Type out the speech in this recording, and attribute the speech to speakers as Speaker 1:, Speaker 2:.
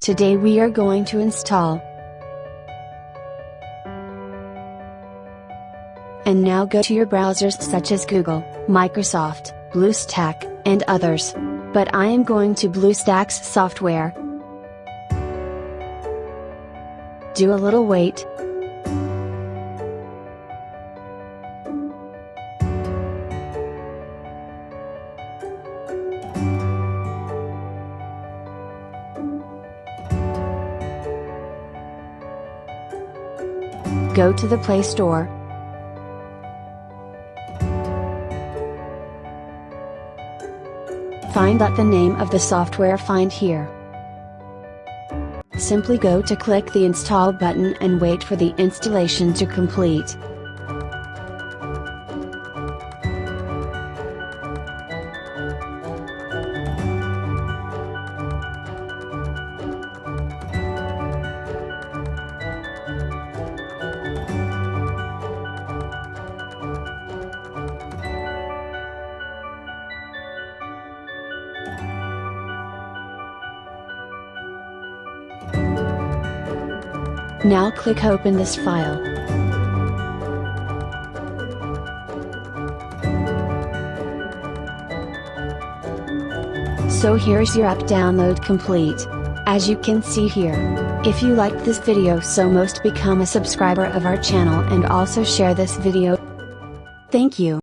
Speaker 1: Today we are going to install. And now go to your browsers such as Google, Microsoft, BlueStack, and others. But I am going to BlueStacks software. Do a little wait. Go to the Play Store. Find out the name of the software, find here. Simply go to click the install button and wait for the installation to complete. Now click open this file. So here's your app download complete. As you can see here. If you liked this video, so most become a subscriber of our channel and also share this video. Thank you.